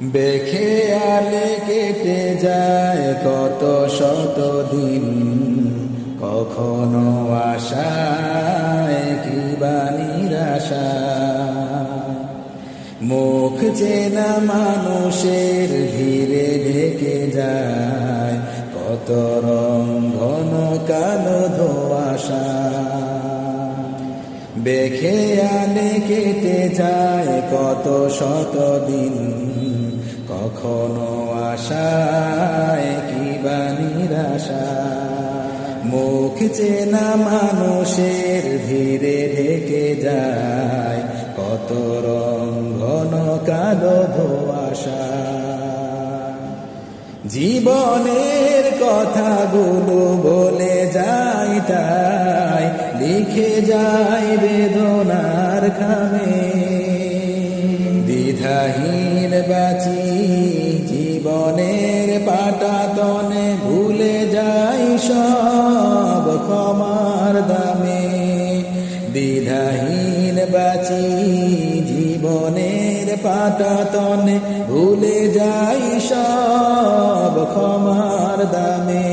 বেখেয়ালে কেটে যায় কত শত দিন, কখনো আশায় কিবা নিরাশায়। মুখ চেনা মানুষের ভিড়ে ঢেকে যায় কত রং ঘন কালো ধোঁয়াশা। বেখেয়ালে কেটে যায় কত শত দিন, কখনো আশায় কিবা নিরাশা। মুখ চেনা মানুষের ভিড়ে ঢেকে যায় কত রং ঘন কালো ধোঁয়াশা। জীবনের কথাগুলো বলে যায় তাই লিখে যায় বেদনার খামে। দ্বিধাহীন বাঁচি জীবনের পাটাতনে, ভুলে যাই সব ক্ষমার দামে। দ্বিধাহীন বাঁচি জীবনের পাটাতনে, ভুলে যাই সব ক্ষমার দামে।